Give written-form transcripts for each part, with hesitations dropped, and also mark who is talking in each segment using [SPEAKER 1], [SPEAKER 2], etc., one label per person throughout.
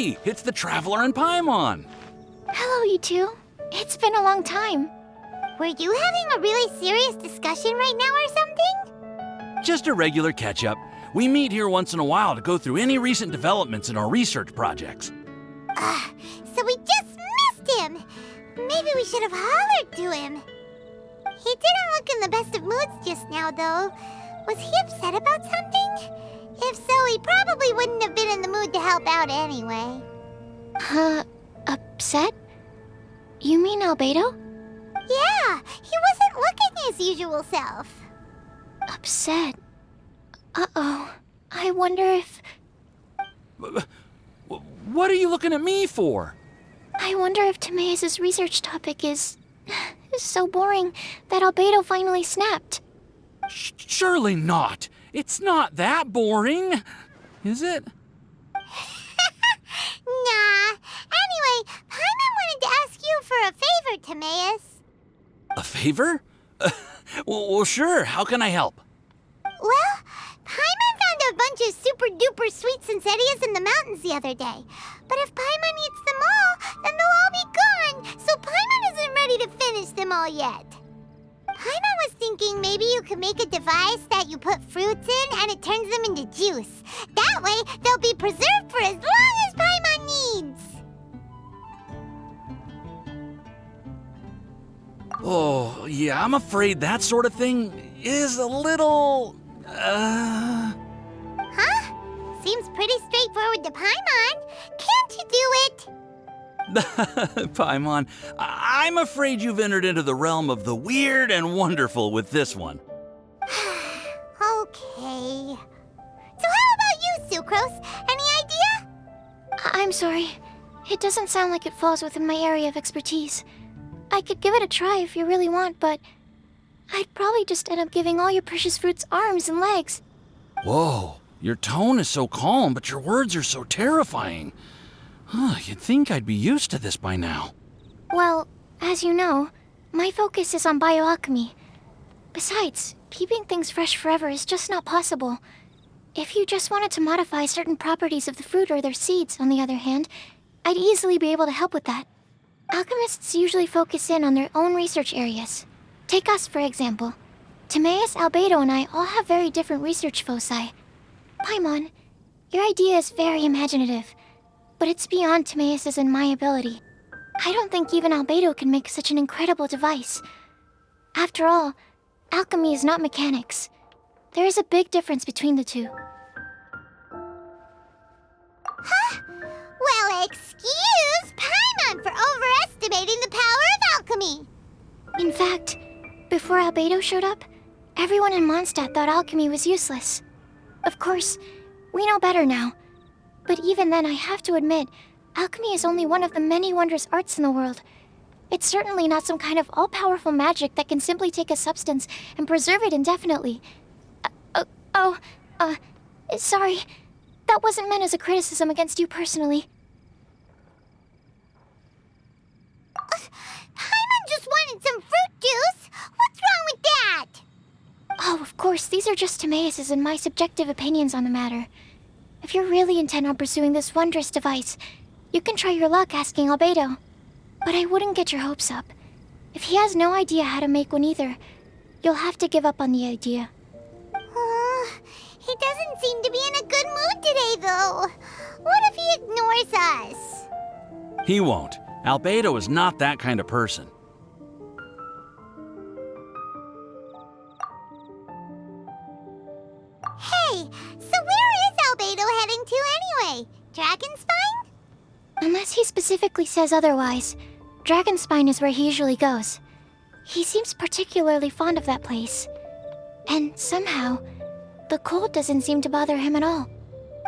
[SPEAKER 1] Hey, it's the Traveler and Paimon.
[SPEAKER 2] Hello, you two. It's been a long time.
[SPEAKER 3] Were you having a really serious discussion right now or something?
[SPEAKER 1] Just a regular catch-up. We meet here once in a while to go through any recent developments in our research projects.
[SPEAKER 3] So we just missed him. Maybe we should have hollered to him. He didn't look in the best of moods just now, though. Was he upset about something? If so, he probably wouldn't have been in the mood to help out anyway.
[SPEAKER 2] Upset? You mean Albedo?
[SPEAKER 3] Yeah, he wasn't looking his usual self.
[SPEAKER 2] Upset? Uh-oh. I wonder if...
[SPEAKER 1] What are you looking at me for?
[SPEAKER 2] I wonder if Timaeus' research topic is so boring that Albedo finally snapped.
[SPEAKER 1] Surely not. It's not that boring, is it?
[SPEAKER 3] Nah. Anyway, Paimon wanted to ask you for a favor, Timaeus.
[SPEAKER 1] A favor? Well, sure. How can I help?
[SPEAKER 3] Well, Paimon found a bunch of super-duper sweet Sensetias in the mountains the other day. But if Paimon eats them all, then they'll all be gone, so Paimon isn't ready to finish them all yet. Paimon was thinking maybe you could make a device that you put fruits in and it turns them into juice. That way, they'll be preserved for as long as Paimon needs.
[SPEAKER 1] Oh, yeah, I'm afraid that sort of thing is a little...
[SPEAKER 3] Huh? Seems pretty straightforward to Paimon. Can't you do it?
[SPEAKER 1] Paimon, I'm afraid you've entered into the realm of the weird and wonderful with this one.
[SPEAKER 3] Okay. So how about you, Sucrose? Any idea?
[SPEAKER 2] I'm sorry. It doesn't sound like it falls within my area of expertise. I could give it a try if you really want, but I'd probably just end up giving all your precious fruits arms and legs.
[SPEAKER 1] Whoa, your tone is so calm, but your words are so terrifying. You'd think I'd be used to this by now.
[SPEAKER 2] Well, as you know, my focus is on bioalchemy. Besides, keeping things fresh forever is just not possible. If you just wanted to modify certain properties of the fruit or their seeds, on the other hand, I'd easily be able to help with that. Alchemists usually focus in on their own research areas. Take us, for example. Timaeus, Albedo, and I all have very different research foci. Paimon, your idea is very imaginative, but it's beyond Timaeus' and my ability. I don't think even Albedo can make such an incredible device. After all, alchemy is not mechanics. There is a big difference between the two.
[SPEAKER 3] Huh? Well, excuse Paimon for overestimating the power of alchemy.
[SPEAKER 2] In fact, before Albedo showed up, everyone in Monstadt thought alchemy was useless. Of course, we know better now. But even then, I have to admit, alchemy is only one of the many wondrous arts in the world. It's certainly not some kind of all-powerful magic that can simply take a substance and preserve it indefinitely. Sorry. That wasn't meant as a criticism against you personally.
[SPEAKER 3] Paimon just wanted some fruit juice. What's wrong with that?
[SPEAKER 2] Oh, of course, these are just Timaeus' and my subjective opinions on the matter. If you're really intent on pursuing this wondrous device, you can try your luck asking Albedo. But I wouldn't get your hopes up. If he has no idea how to make one either, you'll have to give up on the idea.
[SPEAKER 3] He doesn't seem to be in a good mood today, though. What if he ignores us?
[SPEAKER 1] He won't. Albedo is not that kind of person.
[SPEAKER 3] Hey, so where is Albedo heading to anyway? Dragonspine?
[SPEAKER 2] Unless he specifically says otherwise, Dragonspine is where he usually goes. He seems particularly fond of that place. And somehow, the cold doesn't seem to bother him at all.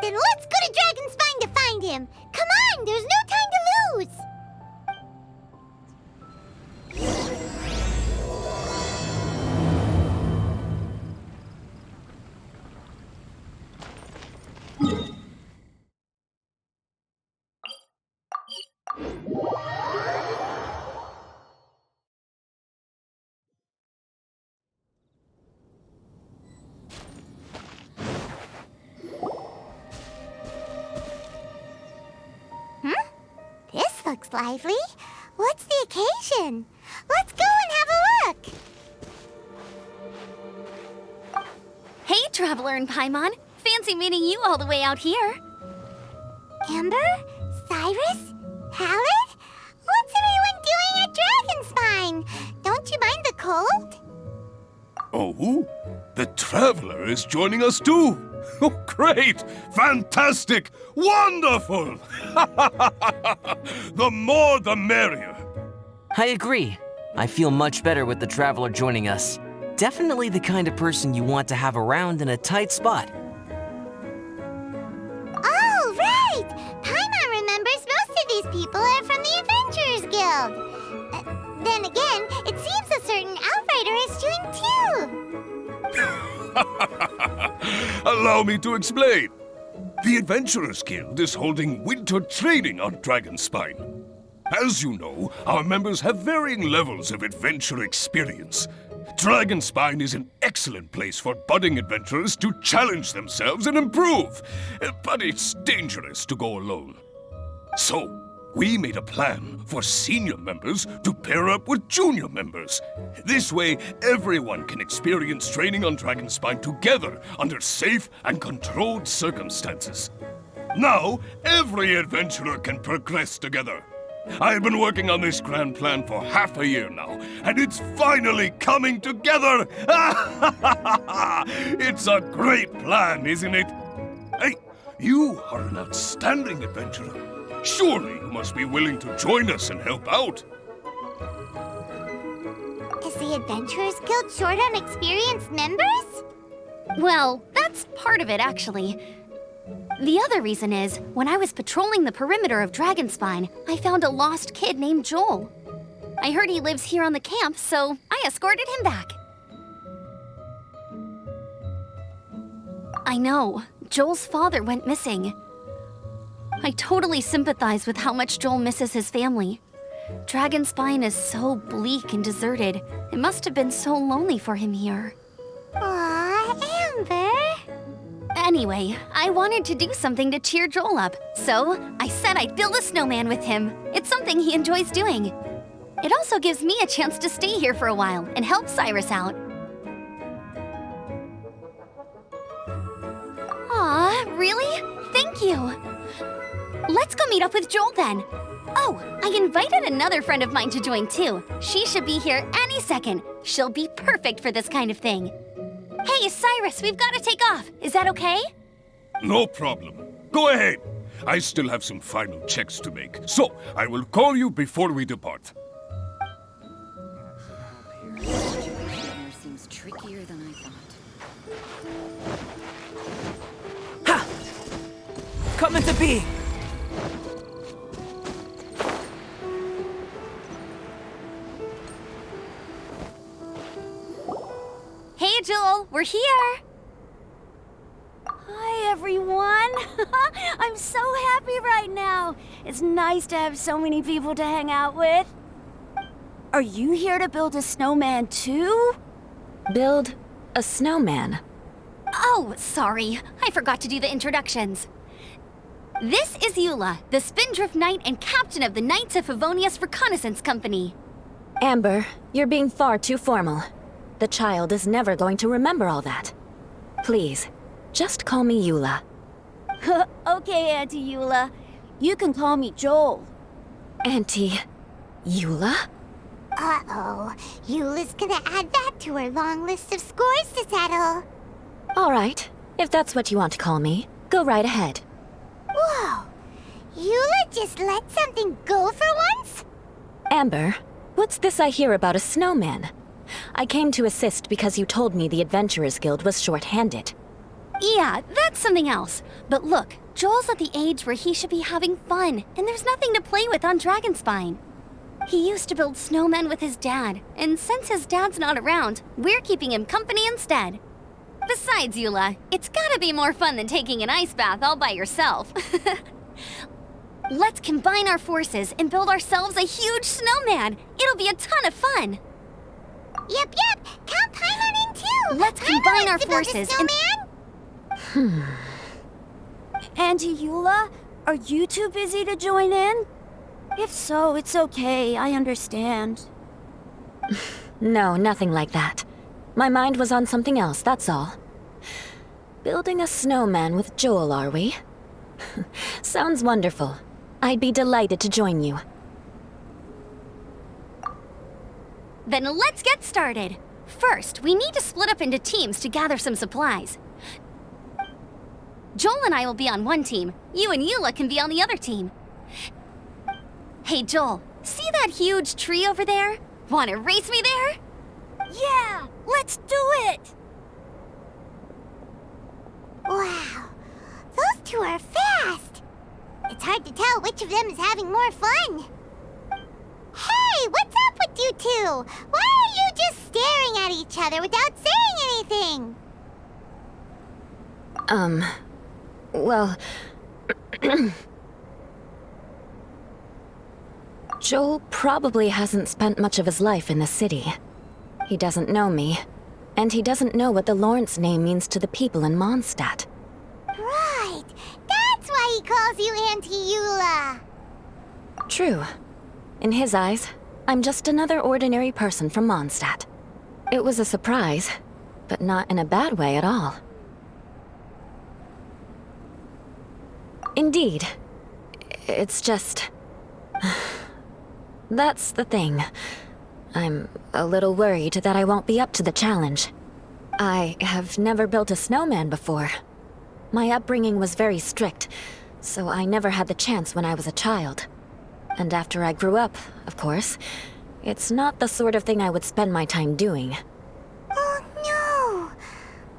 [SPEAKER 3] Then let's go to Dragonspine to find him. Come on, there's no time to lose. looks lively. What's the occasion? Let's go and have a look.
[SPEAKER 4] Hey, Traveler and Paimon. Fancy meeting you all the way out here.
[SPEAKER 3] Amber? Cyrus? Halid? What's everyone doing at Dragonspine? Don't you mind the cold?
[SPEAKER 5] Oh, the Traveler is joining us too. Oh, great! Fantastic! Wonderful! The more the merrier.
[SPEAKER 6] I agree. I feel much better with the Traveler joining us. Definitely the kind of person you want to have around in a tight spot.
[SPEAKER 3] Oh, right! Paimon remembers most of these people are from the Adventurers Guild. Then again, it seems a certain Outrider is doing too.
[SPEAKER 5] Allow me to explain. The Adventurers Guild is holding winter training on Dragonspine. As you know, our members have varying levels of adventure experience. Dragonspine is an excellent place for budding adventurers to challenge themselves and improve, but it's dangerous to go alone. So, we made a plan for senior members to pair up with junior members. This way, everyone can experience training on Dragonspine together under safe and controlled circumstances. Now, every adventurer can progress together. I've been working on this grand plan for half a year now, and it's finally coming together! It's a great plan, isn't it? Hey, you are an outstanding adventurer. Surely you must be willing to join us and help out.
[SPEAKER 3] Is the Adventurers Guild short on experienced members?
[SPEAKER 4] Well, that's part of it, actually. The other reason is, when I was patrolling the perimeter of Dragonspine, I found a lost kid named Joel. I heard he lives here on the camp, so I escorted him back. I know, Joel's father went missing. I totally sympathize with how much Joel misses his family. Dragonspine is so bleak and deserted. It must have been so lonely for him here.
[SPEAKER 3] Aw, Amber.
[SPEAKER 4] Anyway, I wanted to do something to cheer Joel up, so I said I'd build a snowman with him. It's something he enjoys doing. It also gives me a chance to stay here for a while and help Cyrus out. Aw, really? Thank you. Let's go meet up with Joel then. Oh, I invited another friend of mine to join too. She should be here any second. She'll be perfect for this kind of thing. Hey, Cyrus, we've got to take off. Is that okay?
[SPEAKER 5] No problem. Go ahead. I still have some final checks to make, so I will call you before we depart.
[SPEAKER 7] Seems trickier than I thought.
[SPEAKER 6] Ha! Come into being!
[SPEAKER 4] Hey, Joel, we're here.
[SPEAKER 8] Hi, everyone. I'm so happy right now. It's nice to have so many people to hang out with. Are you here to build a snowman too?
[SPEAKER 7] Build a snowman.
[SPEAKER 4] Oh, sorry. I forgot to do the introductions. This is Eula, the Spindrift Knight and captain of the Knights of Favonius Reconnaissance Company.
[SPEAKER 7] Amber, you're being far too formal. The child is never going to remember all that. Please, just call me Eula.
[SPEAKER 8] Okay, Auntie Eula. You can call me Joel.
[SPEAKER 7] Auntie Eula?
[SPEAKER 3] Uh-oh. Eula's gonna add that to her long list of scores to settle.
[SPEAKER 7] All right, if that's what you want to call me, go right ahead.
[SPEAKER 3] Whoa. Eula just let something go for once?
[SPEAKER 7] Amber, what's this I hear about a snowman? I came to assist because you told me the Adventurers Guild was short-handed.
[SPEAKER 4] Yeah, that's something else. But look, Joel's at the age where he should be having fun, and there's nothing to play with on Dragonspine. He used to build snowmen with his dad, and since his dad's not around, we're keeping him company instead. Besides, Eula, it's gotta be more fun than taking an ice bath all by yourself. Let's combine our forces and build ourselves a huge snowman. It'll be a ton of fun.
[SPEAKER 3] Yep. Count Paimon in too.
[SPEAKER 4] Let's
[SPEAKER 3] Paimon
[SPEAKER 4] combine our
[SPEAKER 3] likes to build a
[SPEAKER 4] forces and...
[SPEAKER 8] Auntie Eula, are you too busy to join in? If so, it's okay. I understand.
[SPEAKER 7] No, nothing like that. My mind was on something else, that's all. Building a snowman with Joel, are we? Sounds wonderful. I'd be delighted to join you.
[SPEAKER 4] Then let's get started. First, we need to split up into teams to gather some supplies. Joel and I will be on one team. You and Eula can be on the other team. Hey, Joel, see that huge tree over there? Wanna race me there?
[SPEAKER 8] Yeah, let's do it!
[SPEAKER 3] Wow, those two are fast. It's hard to tell which of them is having more fun. Hey, what's up with you two? Why are you just staring at each other without saying anything?
[SPEAKER 7] Well... Joel probably hasn't spent much of his life in the city. He doesn't know me, and he doesn't know what the Lawrence name means to the people in Monstadt.
[SPEAKER 3] Right, that's why he calls you Auntie Eula.
[SPEAKER 7] True. In his eyes, I'm just another ordinary person from Mondstadt. It was a surprise, but not in a bad way at all. Indeed. It's just... That's the thing. I'm a little worried that I won't be up to the challenge. I have never built a snowman before. My upbringing was very strict, so I never had the chance when I was a child. And after I grew up, of course, it's not the sort of thing I would spend my time doing.
[SPEAKER 3] Oh no!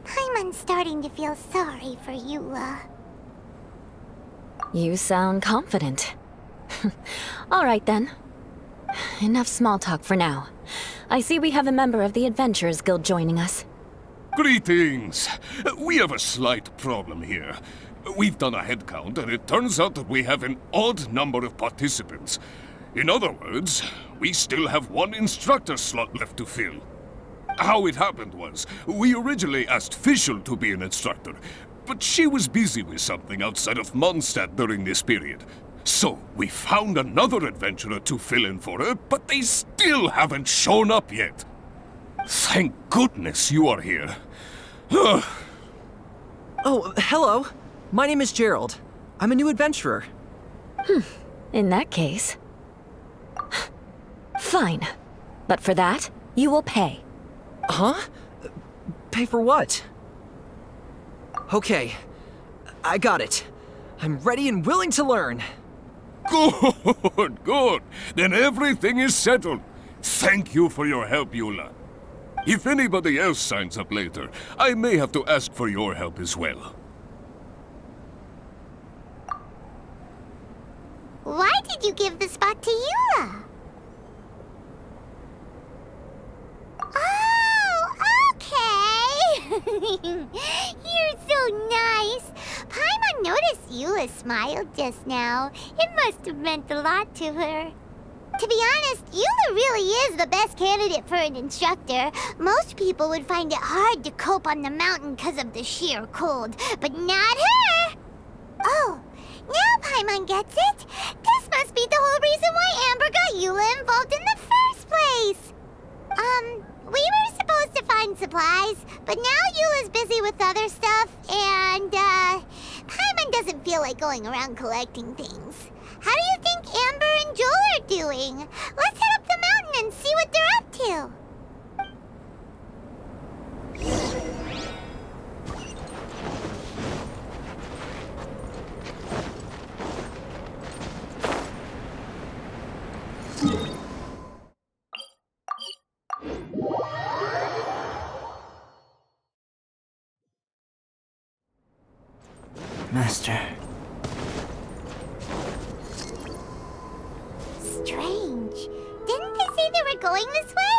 [SPEAKER 3] Paimon's starting to feel sorry for Eula.
[SPEAKER 7] You sound confident. All right then. Enough small talk for now. I see we have a member of the Adventurers Guild joining us.
[SPEAKER 5] Greetings! We have a slight problem here. We've done a head count, and it turns out that we have an odd number of participants. In other words, we still have one instructor slot left to fill. How it happened was, we originally asked Fischl to be an instructor, but she was busy with something outside of Monstadt during this period. So, we found another adventurer to fill in for her, but they still haven't shown up yet. Thank goodness you are here.
[SPEAKER 9] Oh, hello. My name is Gerald. I'm a new adventurer.
[SPEAKER 7] In that case... Fine. But for that, you will pay.
[SPEAKER 9] Huh? Pay for what? Okay. I got it. I'm ready and willing to learn.
[SPEAKER 5] Good, good. Then everything is settled. Thank you for your help, Eula. If anybody else signs up later, I may have to ask for your help as well.
[SPEAKER 3] Why did you give the spot to Eula? Oh, okay. You're so nice. Paimon noticed Eula smiled just now. It must have meant a lot to her. To be honest, Eula really is the best candidate for an instructor. Most people would find it hard to cope on the mountain because of the sheer cold, but not her! Oh, now Paimon gets it. This must be the whole reason why Amber got Eula involved in the first place. We were supposed to find supplies, but now Eula's busy with other stuff, and, Paimon doesn't feel like going around collecting things. How do you think Amber and Joel are doing? Let's head up the mountain and see what they're up to.
[SPEAKER 6] Master.
[SPEAKER 3] Strange. Didn't they say they were going this way?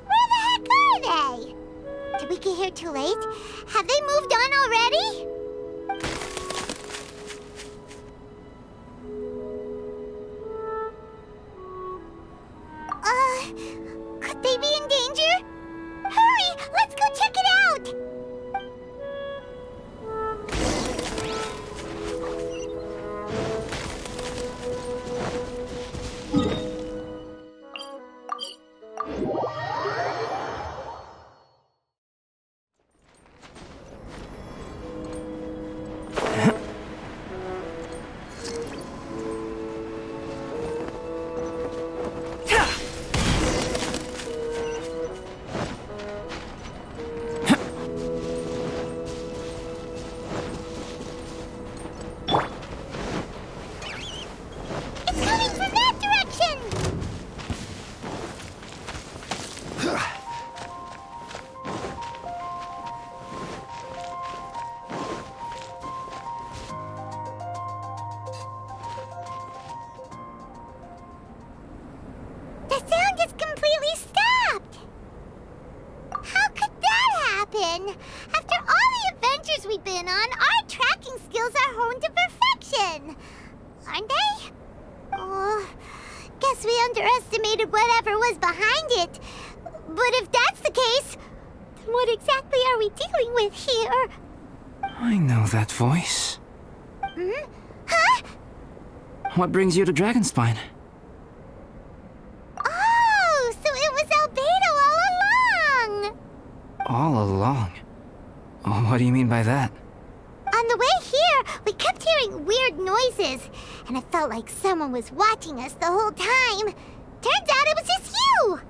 [SPEAKER 3] Where the heck are they? Did we get here too late? Have they moved on already? Could they be in danger? Hurry! Let's go check it out! After all the adventures we've been on, our tracking skills are honed to perfection. Aren't they? Oh, guess we underestimated whatever was behind it. But if that's the case, then what exactly are we dealing with here?
[SPEAKER 9] I know that voice.
[SPEAKER 3] Hmm? Huh?
[SPEAKER 9] What brings you to Dragonspine?
[SPEAKER 3] Oh, so it was Albedo all along!
[SPEAKER 9] All along? Oh, what do you mean by that?
[SPEAKER 3] On the way here, we kept hearing weird noises, and it felt like someone was watching us the whole time. Turns out it was just you!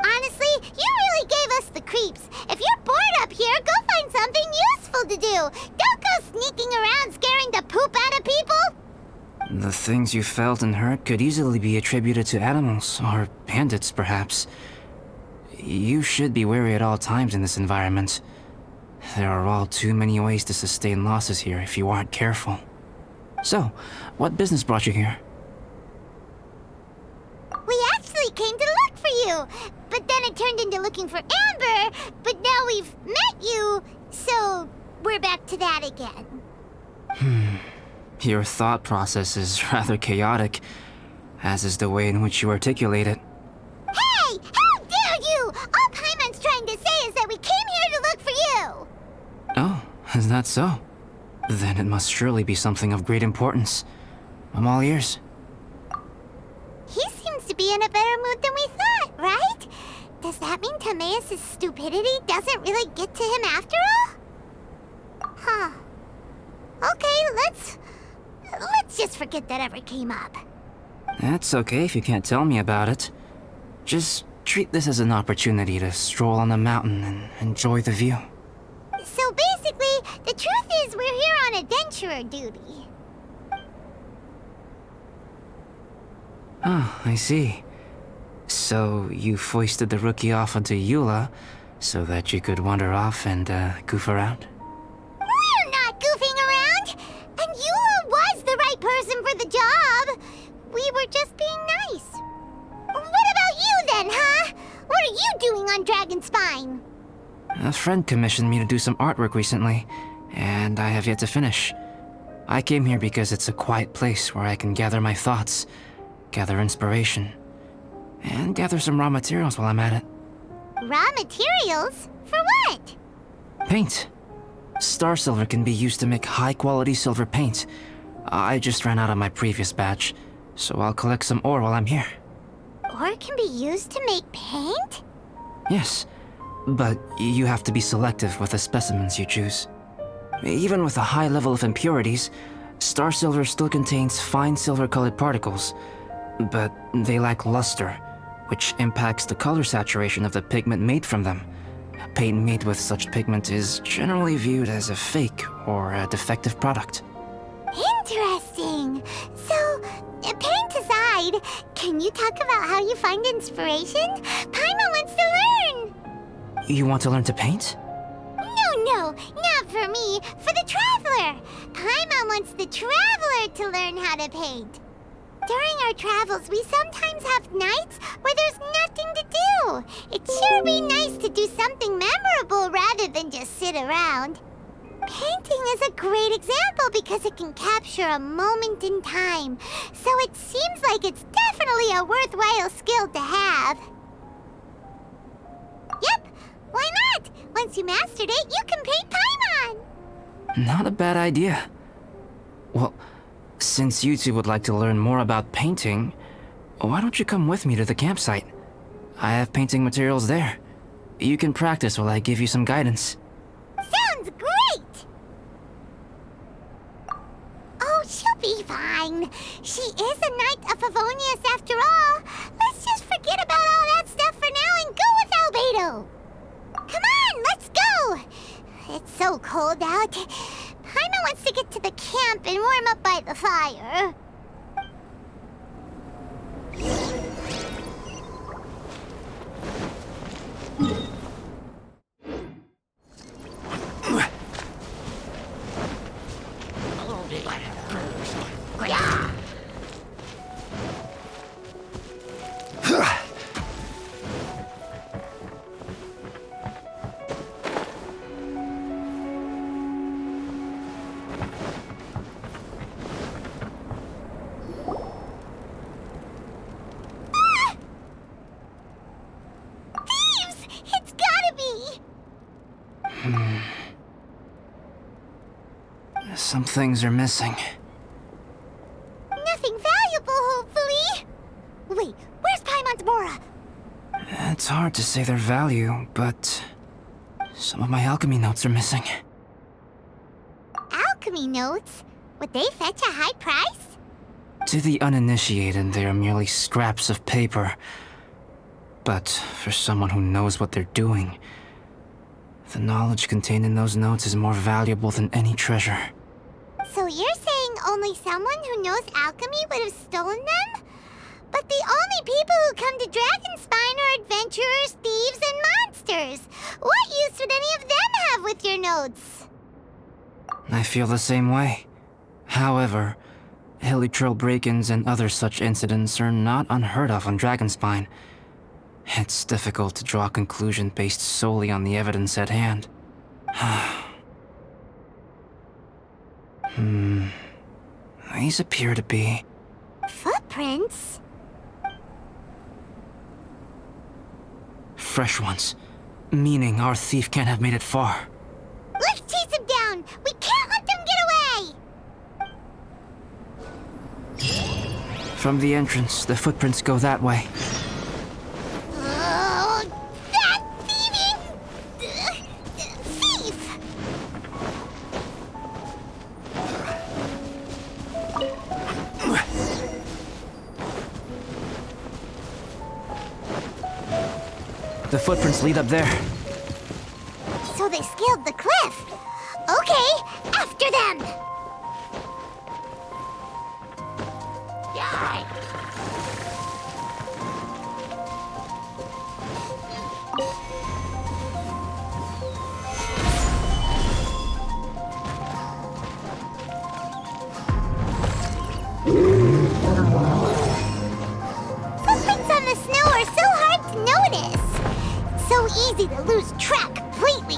[SPEAKER 3] Honestly, you really gave us the creeps. If you're bored up here, go find something useful to do. Don't go sneaking around scaring the poop out of people.
[SPEAKER 9] The things you felt and heard could easily be attributed to animals, or bandits, perhaps. You should be wary at all times in this environment. There are all too many ways to sustain losses here if you aren't careful. So, what business brought you here?
[SPEAKER 3] We actually came to look for you, but then it turned into looking for Amber, but now we've met you, so we're back to that again.
[SPEAKER 9] Your thought process is rather chaotic, as is the way in which you articulate it.
[SPEAKER 3] Hey! How dare you! All Paimon's trying to say is that we came here to look for you!
[SPEAKER 9] Oh, is that so? Then it must surely be something of great importance. I'm all ears.
[SPEAKER 3] He seems to be in a better mood than we thought, right? Does that mean Timaeus' stupidity doesn't really get to him after all? Huh. Okay, let's just forget that ever came up.
[SPEAKER 9] That's okay if you can't tell me about it. Just treat this as an opportunity to stroll on the mountain and enjoy the view.
[SPEAKER 3] So basically, the truth is we're here on adventurer duty.
[SPEAKER 9] Ah, I see. So you foisted the rookie off onto Eula so that you could wander off and goof around?
[SPEAKER 3] We're not goofing around! And Eula was the right person for the job! We were just being nice. What about you then, huh? What are you doing on Dragonspine?
[SPEAKER 9] A friend commissioned me to do some artwork recently, and I have yet to finish. I came here because it's a quiet place where I can gather my thoughts, gather inspiration, and gather some raw materials while I'm at it.
[SPEAKER 3] Raw materials? For what?
[SPEAKER 9] Paint. Star silver can be used to make high-quality silver paint. I just ran out of my previous batch, so I'll collect some ore while I'm here.
[SPEAKER 3] Ore can be used to make paint?
[SPEAKER 9] Yes, but you have to be selective with the specimens you choose. Even with a high level of impurities, star silver still contains fine silver-colored particles, but they lack luster, which impacts the color saturation of the pigment made from them. Paint made with such pigment is generally viewed as a fake or a defective product.
[SPEAKER 3] Interesting. So, paint aside, can you talk about how you find inspiration? Paimon wants to learn!
[SPEAKER 9] You want to learn to paint?
[SPEAKER 3] No, not for me, for the Traveler! Paimon wants the Traveler to learn how to paint. During our travels, we sometimes have nights where there's nothing to do. It'd sure be nice to do something memorable rather than just sit around. Painting is a great example because it can capture a moment in time, so it seems like it's definitely a worthwhile skill to have. Yep, why not? Once you mastered it, you can paint Paimon!
[SPEAKER 9] Not a bad idea. Well, since you two would like to learn more about painting, why don't you come with me to the campsite? I have painting materials there. You can practice while I give you some guidance.
[SPEAKER 3] Sounds great! Oh, she'll be fine. She is a Knight of Favonius after all. Let's just forget about all that stuff for now and go with Albedo. Come on, let's go! It's so cold out. Paimon wants to get to the camp and warm up by the fire.
[SPEAKER 9] Some things are missing.
[SPEAKER 3] Nothing valuable, hopefully. Wait, where's Paimon's Mora?
[SPEAKER 9] It's hard to say their value, but some of my alchemy notes are missing.
[SPEAKER 3] Alchemy notes? Would they fetch a high price?
[SPEAKER 9] To the uninitiated, they are merely scraps of paper. But for someone who knows what they're doing, the knowledge contained in those notes is more valuable than any treasure.
[SPEAKER 3] So you're saying only someone who knows alchemy would have stolen them? But the only people who come to Dragonspine are adventurers, thieves, and monsters. What use would any of them have with your notes?
[SPEAKER 9] I feel the same way. However, hilly trail break-ins and other such incidents are not unheard of on Dragonspine. It's difficult to draw a conclusion based solely on the evidence at hand. These appear to be...
[SPEAKER 3] Footprints?
[SPEAKER 9] fresh ones. Meaning our thief can't have made it far.
[SPEAKER 3] Let's chase him down! We can't let them get away!
[SPEAKER 9] From the entrance, the footprints go that way.
[SPEAKER 3] Oh, that thieving... thief!
[SPEAKER 9] The footprints lead up there.
[SPEAKER 3] So they scaled the cliff. Okay, after them! Footprints on the snow are so hard to notice. So easy to lose track completely.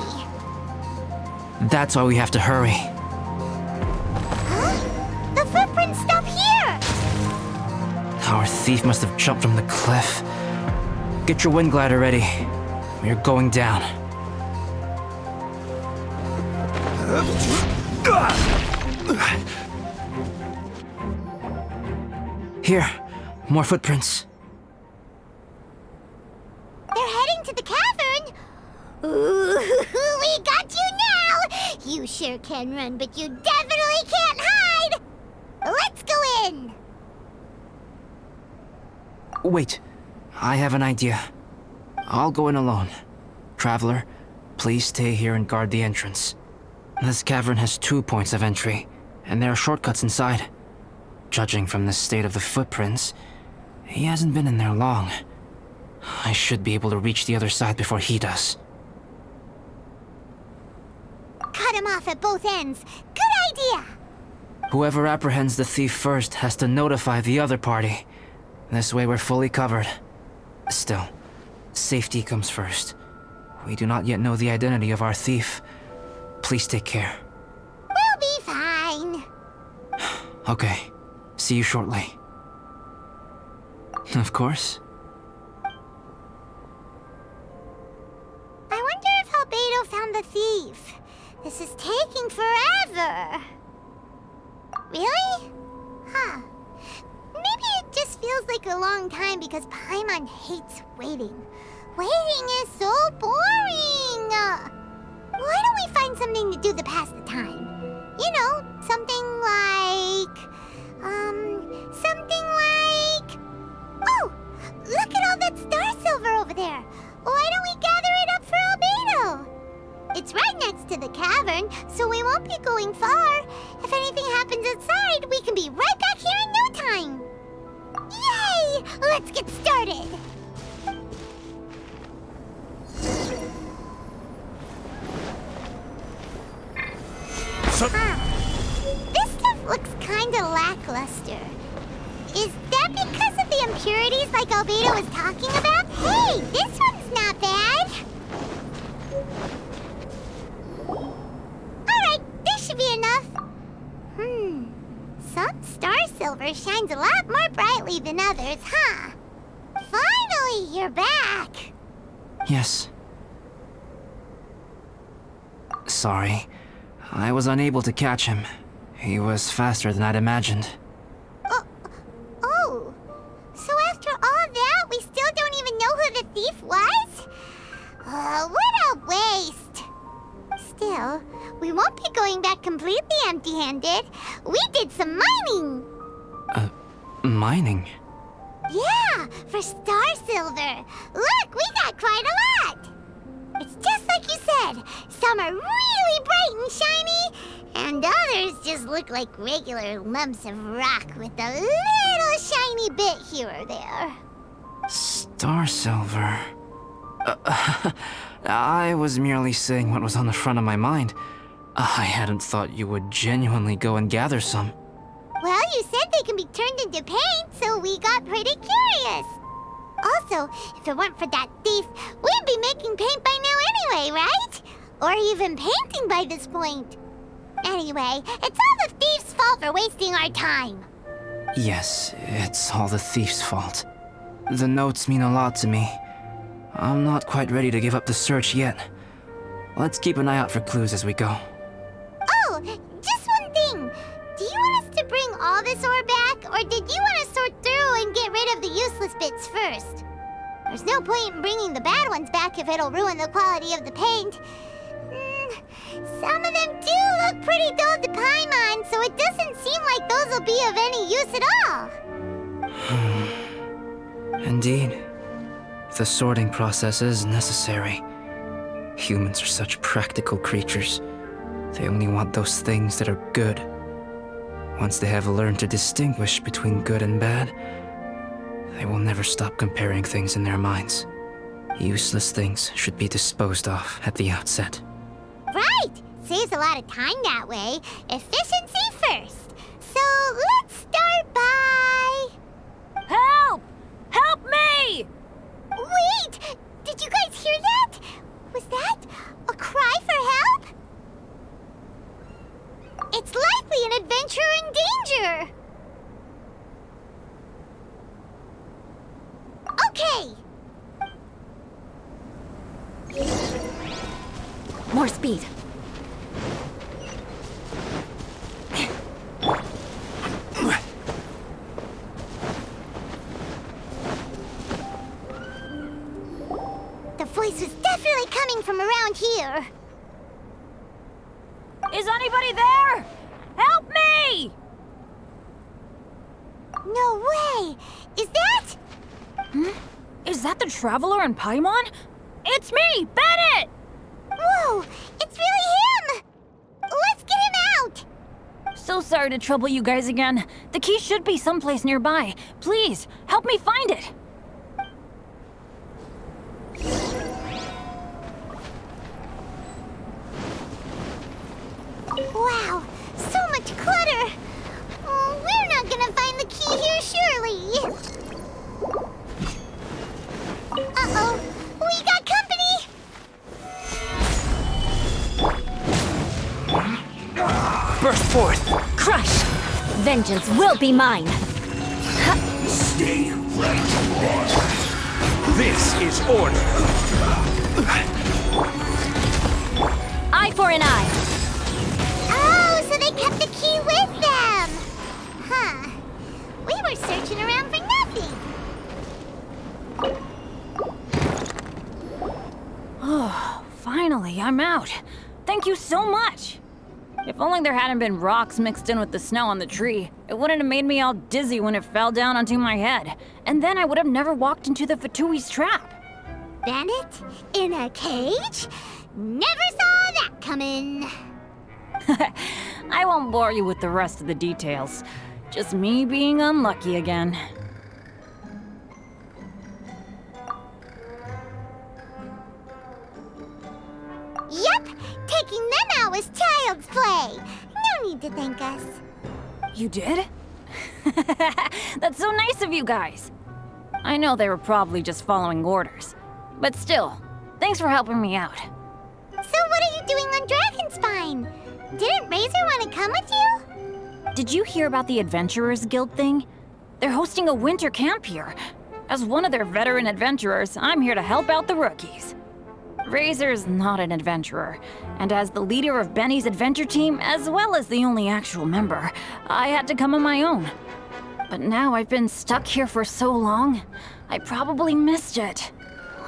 [SPEAKER 9] That's why we have to hurry.
[SPEAKER 3] Huh? The footprints stop here!
[SPEAKER 9] Our thief must have jumped from the cliff. Get your wind glider ready. We're going down. Here, more footprints.
[SPEAKER 3] They're heading to the cavern. Ooh, we got you now! You sure can run, but you definitely can't hide! Let's go in!
[SPEAKER 9] Wait, I have an idea. I'll go in alone. Traveler, please stay here and guard the entrance. This cavern has 2 points of entry, and there are shortcuts inside. Judging from the state of the footprints, he hasn't been in there long. I should be able to reach the other side before he does.
[SPEAKER 3] Cut him off at both ends. Good idea!
[SPEAKER 9] Whoever apprehends the thief first has to notify the other party. This way we're fully covered. Still, safety comes first. We do not yet know the identity of our thief. Please take care.
[SPEAKER 3] We'll be fine.
[SPEAKER 9] Okay, see you shortly. Of course.
[SPEAKER 3] I wonder if Albedo found the thief. This is taking forever. Really? Huh. Maybe it just feels like a long time because Paimon hates waiting. Waiting is so boring! Why don't we find something to do to pass the time? You know, something like... Oh! Look at all that star silver over there! Why don't we gather it up for Albedo? It's right next to the cavern, so we won't be going far. If anything happens outside, we can be right back here in no time. Yay! Let's get started! This stuff looks kinda lackluster. Is that because of the impurities like Albedo was talking about? Hey, this one's not bad! Alright, this should be enough. Some star silver shines a lot more brightly than others, huh? Finally, you're back!
[SPEAKER 9] Yes. sorry. I was unable to catch him. He was faster than I'd imagined.
[SPEAKER 3] Oh. So after all that, we still don't even know who the thief was? What a waste. Still, we won't be going back completely empty-handed. We did some mining.
[SPEAKER 9] Mining?
[SPEAKER 3] Yeah, for star silver. Look, we got quite a lot. It's just like you said. Some are really bright and shiny, and others just look like regular lumps of rock with a little shiny bit here or there.
[SPEAKER 9] Star silver. I was merely saying what was on the front of my mind. I hadn't thought you would genuinely go and gather some.
[SPEAKER 3] Well, you said they can be turned into paint, so we got pretty curious. Also, if it weren't for that thief, we'd be making paint by now anyway, right? Or even painting by this point. Anyway, it's all the thief's fault for wasting our time.
[SPEAKER 9] Yes, it's all the thief's fault. The notes mean a lot to me. I'm not quite ready to give up the search yet. Let's keep an eye out for clues as we go.
[SPEAKER 3] Oh, just one thing. Do you want us to bring all this ore back, or did you want to sort through and get rid of the useless bits first? There's no point in bringing the bad ones back if it'll ruin the quality of the paint. Some of them do look pretty dull to Paimon, so it doesn't seem like those will be of any use at all.
[SPEAKER 9] Indeed. The sorting process is necessary. Humans are such practical creatures. They only want those things that are good. Once they have learned to distinguish between good and bad, they will never stop comparing things in their minds. Useless things should be disposed of at the outset.
[SPEAKER 3] Right! Saves a lot of time that way. Efficiency first. So let's start by...
[SPEAKER 8] Help! Help me!
[SPEAKER 3] Wait! Did you guys hear that? Was that a cry for help? It's likely an adventurer in danger. Okay.
[SPEAKER 4] More speed.
[SPEAKER 3] The voice was definitely coming from around here.
[SPEAKER 8] Is anybody there? Help me!
[SPEAKER 3] No way! Is that?
[SPEAKER 8] Is that the Traveler and Paimon? It's me, Bennett!
[SPEAKER 3] Whoa! It's really him! Let's get him out!
[SPEAKER 8] So sorry to trouble you guys again. The key should be someplace nearby. Please, help me find it.
[SPEAKER 3] Wow, so much clutter! Oh, we're not gonna find the key here, surely! Uh-oh, we got company!
[SPEAKER 6] Burst forth!
[SPEAKER 4] Crush! Vengeance will be mine!
[SPEAKER 5] Stay right there. This is order.
[SPEAKER 4] Eye for an eye!
[SPEAKER 3] Oh, so they kept the key with them! Huh. We were searching around for nothing.
[SPEAKER 8] Oh, finally, I'm out. Thank you so much. If only there hadn't been rocks mixed in with the snow on the tree, it wouldn't have made me all dizzy when it fell down onto my head. And then I would have never walked into the Fatui's trap.
[SPEAKER 3] Bandit? In a cage? Never saw that coming.
[SPEAKER 8] I won't bore you with the rest of the details. Just me being unlucky again.
[SPEAKER 3] Yep, taking them out was child's play. No need to thank us.
[SPEAKER 8] You did? That's so nice of you guys. I know they were probably just following orders. But still, thanks for helping me out.
[SPEAKER 3] So what are you doing on Dragonspine? Didn't Razor want to come with you?
[SPEAKER 8] Did you hear about the Adventurers Guild thing? They're hosting a winter camp here. As one of their veteran adventurers, I'm here to help out the rookies. Razor's not an adventurer, and as the leader of Benny's adventure team, as well as the only actual member, I had to come on my own. But now I've been stuck here for so long, I probably missed it.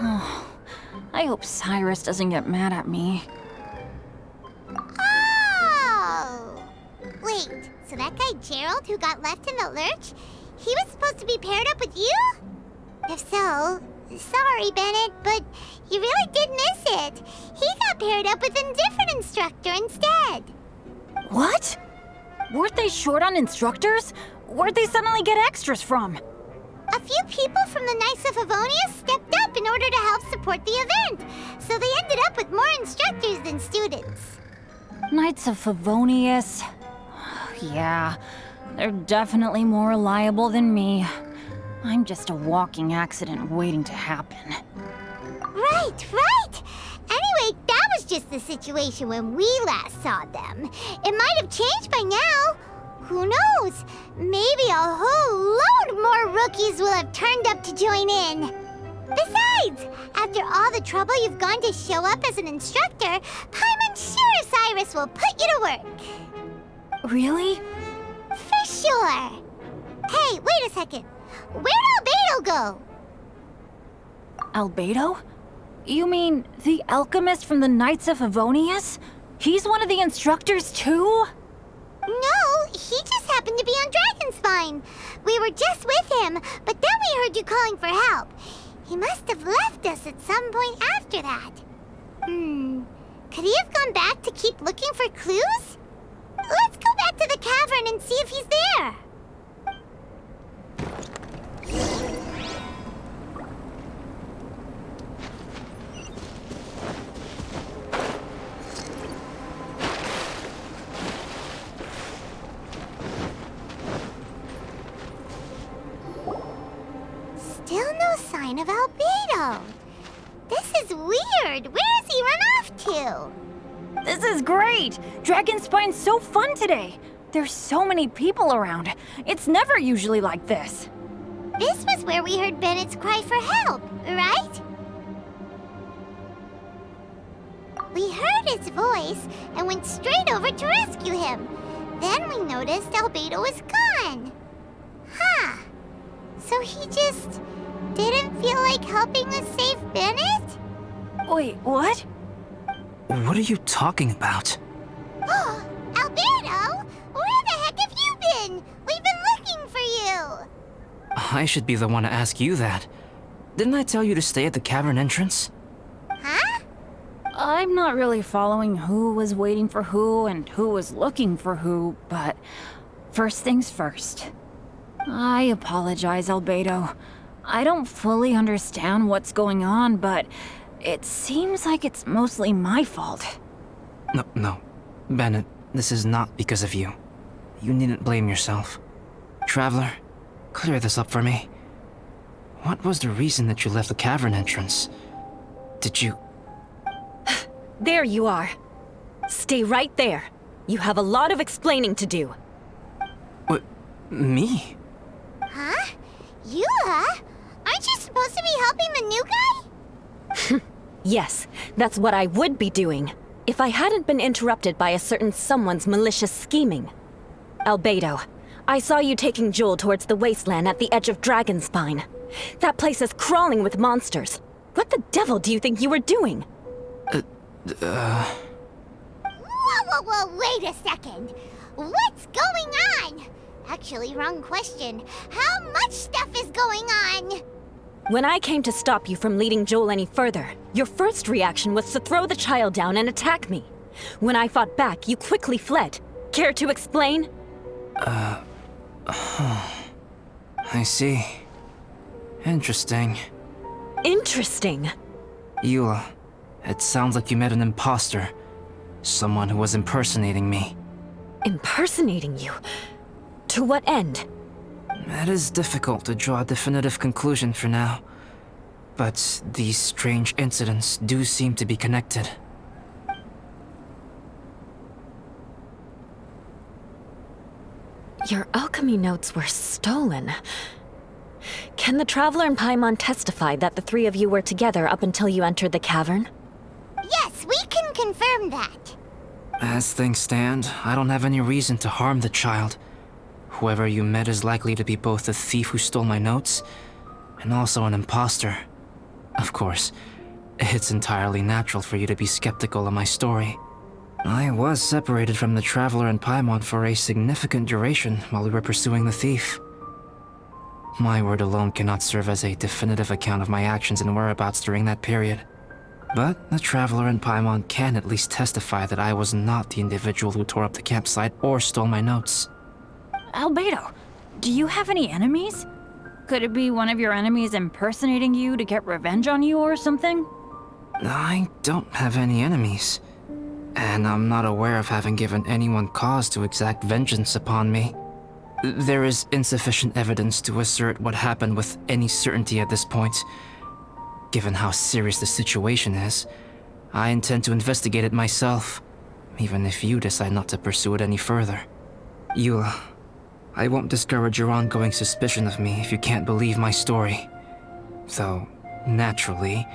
[SPEAKER 8] Oh, I hope Cyrus doesn't get mad at me.
[SPEAKER 3] Oh! Wait, so that guy Gerald who got left in the lurch, he was supposed to be paired up with you? If so, sorry, Bennett, but you really did miss it. He got paired up with a different instructor instead.
[SPEAKER 8] What? Weren't they short on instructors? Where'd they suddenly get extras from?
[SPEAKER 3] A few people from the Knights of Favonius stepped up in order to help support the event, so they ended up with more instructors than students.
[SPEAKER 8] Knights of Favonius? Yeah, they're definitely more reliable than me. I'm just a walking accident waiting to happen.
[SPEAKER 3] Right. Anyway, that was just the situation when we last saw them. It might have changed by now. Who knows? Maybe a whole load more rookies will have turned up to join in. Besides, after all the trouble you've gone to show up as an instructor, I'm sure Cyrus will put you to work.
[SPEAKER 8] Really?
[SPEAKER 3] For sure. Hey, wait a second. Where'd Albedo go?
[SPEAKER 8] Albedo? You mean the alchemist from the Knights of Favonius? He's one of the instructors too?
[SPEAKER 3] No, he just happened to be on Dragonspine. We were just with him, but then we heard you calling for help. He must have left us at some point after that. Could he have gone back to keep looking for clues? Let's go back to the cavern and see if he's there. Still no sign of Albedo. This is weird. Where has he run off to?
[SPEAKER 8] This is great! Dragonspine's so fun today! There's so many people around. It's never usually like this.
[SPEAKER 3] This was where we heard Bennett's cry for help, right? We heard his voice and went straight over to rescue him. Then we noticed Albedo was gone. Huh. So he just didn't feel like helping us save Bennett?
[SPEAKER 8] Wait, what?
[SPEAKER 9] What are you talking about?
[SPEAKER 3] Oh, Albedo! Where the heck have you been? We've been looking for you!
[SPEAKER 9] I should be the one to ask you that. Didn't I tell you to stay at the cavern entrance?
[SPEAKER 3] Huh?
[SPEAKER 8] I'm not really following who was waiting for who and who was looking for who, but first things first. I apologize, Albedo. I don't fully understand what's going on, but it seems like it's mostly my fault.
[SPEAKER 9] No. Bennett, this is not because of you. You needn't blame yourself. Traveler, clear this up for me. What was the reason that you left the cavern entrance? Did you...
[SPEAKER 7] There you are. Stay right there. You have a lot of explaining to do.
[SPEAKER 9] What? Me?
[SPEAKER 3] Huh? Eula? Aren't you supposed to be helping the new guy?
[SPEAKER 7] Yes, that's what I would be doing, if I hadn't been interrupted by a certain someone's malicious scheming. Albedo, I saw you taking Jewel towards the wasteland at the edge of Dragonspine. That place is crawling with monsters. What the devil do you think you were doing?
[SPEAKER 3] Whoa, wait a second. What's going on? Actually, wrong question. How much stuff is going on?
[SPEAKER 7] When I came to stop you from leading Joel any further, your first reaction was to throw the child down and attack me. When I fought back, you quickly fled. Care to explain?
[SPEAKER 9] I see. Interesting.
[SPEAKER 7] Interesting.
[SPEAKER 9] Eula, it sounds like you met an imposter. Someone who was impersonating me.
[SPEAKER 7] Impersonating you? To what end?
[SPEAKER 9] It is difficult to draw a definitive conclusion for now. But these strange incidents do seem to be connected.
[SPEAKER 7] Your alchemy notes were stolen. Can the Traveler and Paimon testify that the three of you were together up until you entered the cavern?
[SPEAKER 3] confirm that.
[SPEAKER 9] As things stand, I don't have any reason to harm the child. Whoever you met is likely to be both the thief who stole my notes and also an imposter. Of course, it's entirely natural for you to be skeptical of my story. I was separated from the Traveler and Paimon for a significant duration while we were pursuing the thief. My word alone cannot serve as a definitive account of my actions and whereabouts during that period. But the Traveler and Paimon can at least testify that I was not the individual who tore up the campsite or stole my notes.
[SPEAKER 8] Albedo, do you have any enemies? Could it be one of your enemies impersonating you to get revenge on you or something?
[SPEAKER 9] I don't have any enemies. And I'm not aware of having given anyone cause to exact vengeance upon me. There is insufficient evidence to assert what happened with any certainty at this point. Given how serious the situation is, I intend to investigate it myself, even if you decide not to pursue it any further. Eula, I won't discourage your ongoing suspicion of me if you can't believe my story. Though, naturally,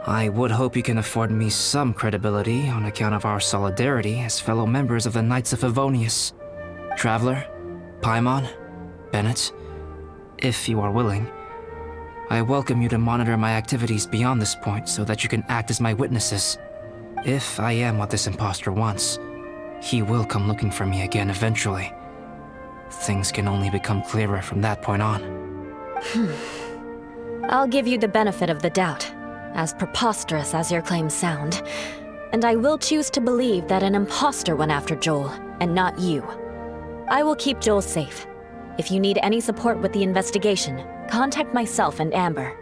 [SPEAKER 9] I would hope you can afford me some credibility on account of our solidarity as fellow members of the Knights of Favonius. Traveler, Paimon, Bennett, if you are willing, I welcome you to monitor my activities beyond this point so that you can act as my witnesses. If I am what this imposter wants, he will come looking for me again eventually. Things can only become clearer from that point on.
[SPEAKER 7] I'll give you the benefit of the doubt, as preposterous as your claims sound. And I will choose to believe that an imposter went after Joel, and not you. I will keep Joel safe. If you need any support with the investigation, contact myself and Amber.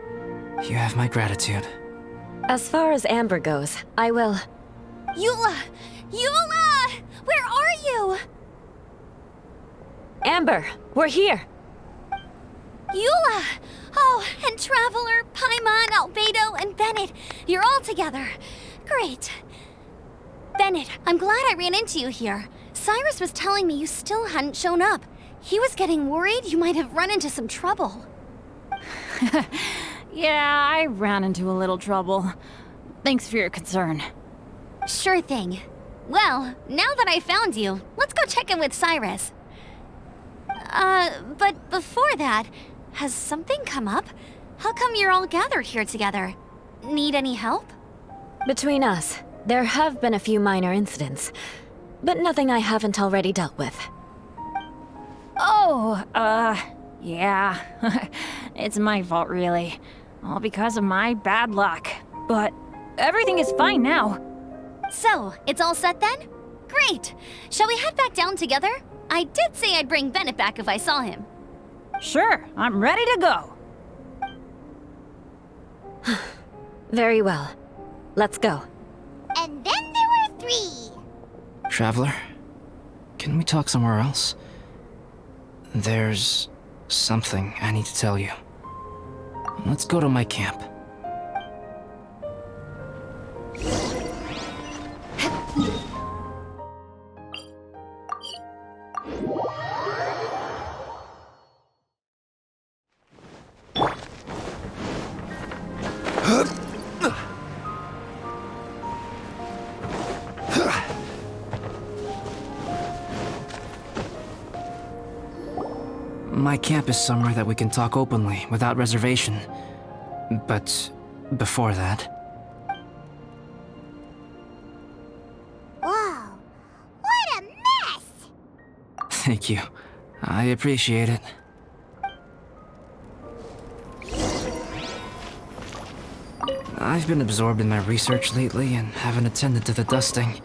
[SPEAKER 9] You have my gratitude.
[SPEAKER 7] As far as Amber goes, I will...
[SPEAKER 4] Eula! Eula! Where are you?
[SPEAKER 7] Amber, we're here!
[SPEAKER 4] Eula! Oh, and Traveler, Paimon, Albedo, and Bennett. You're all together. Great. Bennett, I'm glad I ran into you here. Cyrus was telling me you still hadn't shown up. He was getting worried you might have run into some trouble.
[SPEAKER 8] Yeah, I ran into a little trouble. Thanks for your concern.
[SPEAKER 4] Sure thing. Well, now that I found you, let's go check in with Cyrus. But before that, has something come up? How come you're all gathered here together? Need any help?
[SPEAKER 7] Between us, there have been a few minor incidents, but nothing I haven't already dealt with.
[SPEAKER 8] Oh, yeah. It's my fault, really. All because of my bad luck. But everything is fine now.
[SPEAKER 4] So, it's all set then? Great! Shall we head back down together? I did say I'd bring Bennett back if I saw him.
[SPEAKER 8] Sure, I'm ready to go.
[SPEAKER 7] Very well. Let's go.
[SPEAKER 3] And then there were 3.
[SPEAKER 9] Traveler, can we talk somewhere else? There's something I need to tell you. Let's go to my camp. My camp is somewhere that we can talk openly, without reservation. But before that...
[SPEAKER 3] Whoa, what a mess!
[SPEAKER 9] Thank you. I appreciate it. I've been absorbed in my research lately and haven't attended to the dusting.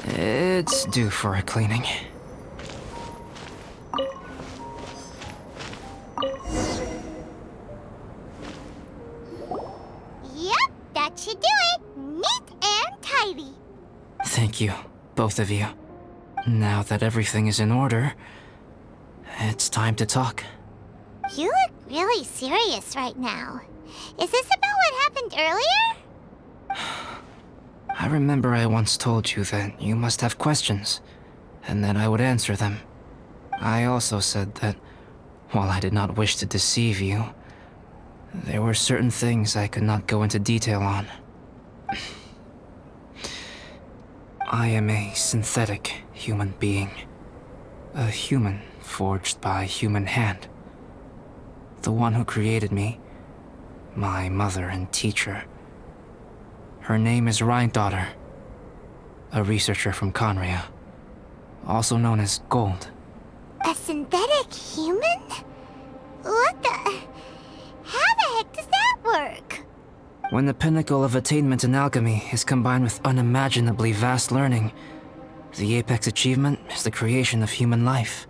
[SPEAKER 9] It's due for a cleaning.
[SPEAKER 3] Yep, that should do it. Neat and tidy.
[SPEAKER 9] Thank you, both of you. Now that everything is in order, it's time to talk.
[SPEAKER 3] You look really serious right now. Is this about what happened earlier?
[SPEAKER 9] I remember I once told you that you must have questions, and that I would answer them. I also said that, while I did not wish to deceive you, there were certain things I could not go into detail on. I am a synthetic human being. A human forged by human hand. The one who created me, my mother and teacher. Her name is Rhine-daughter, a researcher from Conria, also known as Gold.
[SPEAKER 3] A synthetic human? What the... How the heck does that work?
[SPEAKER 9] When the pinnacle of attainment in alchemy is combined with unimaginably vast learning, the apex achievement is the creation of human life.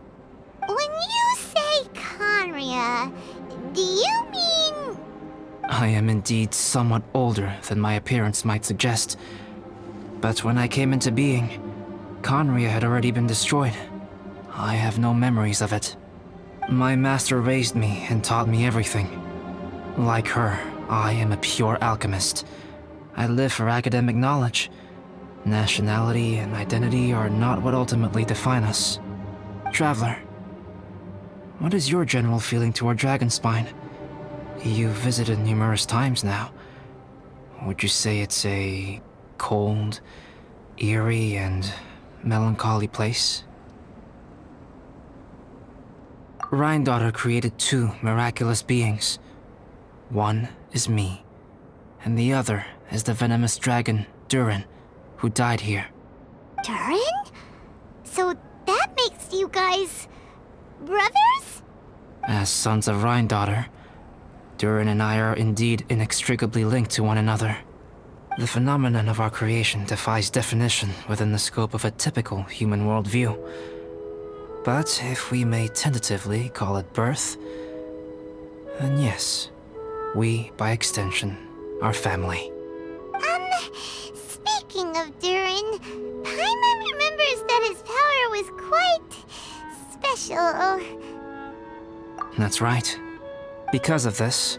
[SPEAKER 3] When you say Conria, do you mean...
[SPEAKER 9] I am indeed somewhat older than my appearance might suggest. But when I came into being, Conria had already been destroyed. I have no memories of it. My master raised me and taught me everything. Like her, I am a pure alchemist. I live for academic knowledge. Nationality and identity are not what ultimately define us. Traveler, what is your general feeling toward Dragonspine? You've visited numerous times now. Would you say it's a cold, eerie, and melancholy place? Rhine-daughter created two miraculous beings. One is me, and the other is the venomous dragon, Durin, who died here.
[SPEAKER 3] Durin? So that makes you guys... brothers?
[SPEAKER 9] As sons of Rhine-daughter, Durin and I are indeed inextricably linked to one another. The phenomenon of our creation defies definition within the scope of a typical human worldview. But if we may tentatively call it birth, then yes, we, by extension, are family.
[SPEAKER 3] Speaking of Durin, Paimon remembers that his power was quite... special.
[SPEAKER 9] That's right. Because of this,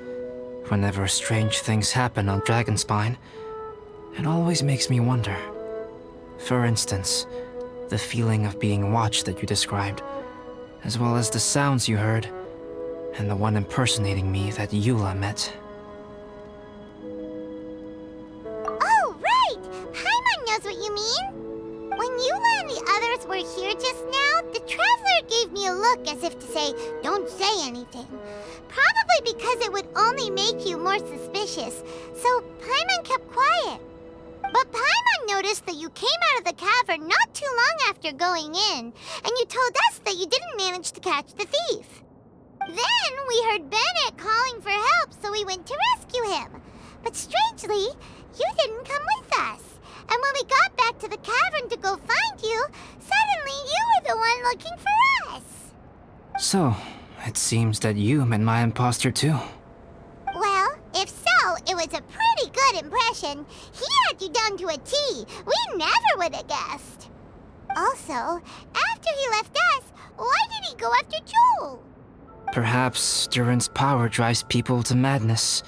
[SPEAKER 9] whenever strange things happen on Dragonspine, it always makes me wonder. For instance, the feeling of being watched that you described, as well as the sounds you heard, and the one impersonating me that Eula met.
[SPEAKER 3] Oh, right! Paimon knows what you mean! When Eula and the others were here just now, the Traveler gave me a look as if to say, don't say anything. Probably because it would only make you more suspicious, so Paimon kept quiet. But Paimon noticed that you came out of the cavern not too long after going in, and you told us that you didn't manage to catch the thief. Then we heard Bennett calling for help, so we went to rescue him. But strangely, you didn't come with us. And when we got back to the cavern to go find you, suddenly you were the one looking for us.
[SPEAKER 9] So, it seems that you met my imposter too.
[SPEAKER 3] Well, if so, it was a pretty good impression. He had you down to a T. We never would have guessed. Also, after he left us, why did he go after Joel?
[SPEAKER 9] Perhaps Durin's power drives people to madness.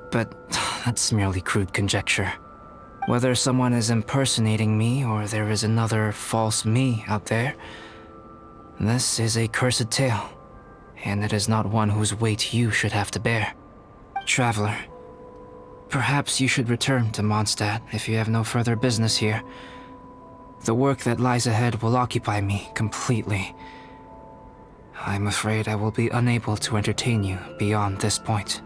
[SPEAKER 9] But that's merely crude conjecture. Whether someone is impersonating me or there is another false me out there, this is a cursed tale, and it is not one whose weight you should have to bear. Traveler, perhaps you should return to Monstadt if you have no further business here. The work that lies ahead will occupy me completely. I'm afraid I will be unable to entertain you beyond this point.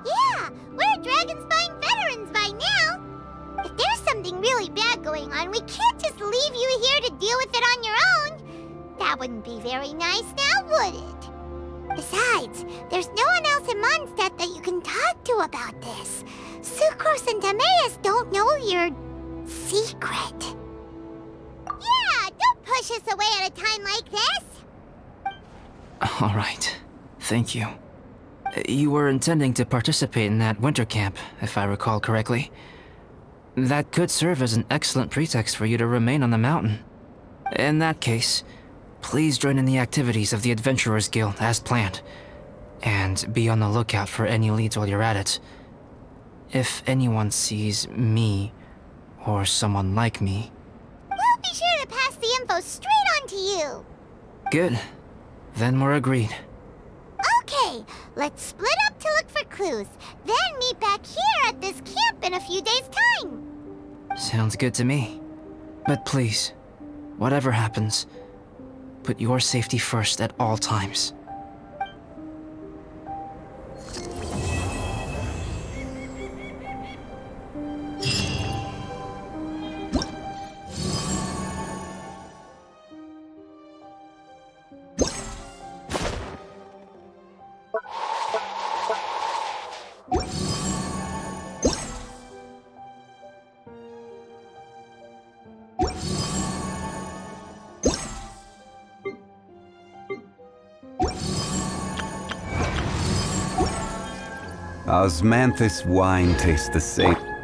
[SPEAKER 3] Yeah, we're Dragonspine veterans by now. If there's something really bad going on, we can't just leave you here to deal with it on your own. That wouldn't be very nice now, would it? Besides, there's no one else in Monstadt that you can talk to about this. Sucrose and Timaeus don't know your secret. Yeah, don't push us away at a time like this.
[SPEAKER 9] All right, thank you. You were intending to participate in that winter camp, if I recall correctly. That could serve as an excellent pretext for you to remain on the mountain. In that case, please join in the activities of the Adventurers Guild as planned, and be on the lookout for any leads while you're at it. If anyone sees me, or someone like me...
[SPEAKER 3] We'll be sure to pass the info straight on to you.
[SPEAKER 9] Good. Then we're agreed.
[SPEAKER 3] Okay, Let's split up to look for clues, then meet back here at this camp in a few days' time.
[SPEAKER 9] Sounds good to me. But please, whatever happens, put your safety first at all times.
[SPEAKER 10] Osmanthus wine tastes the same.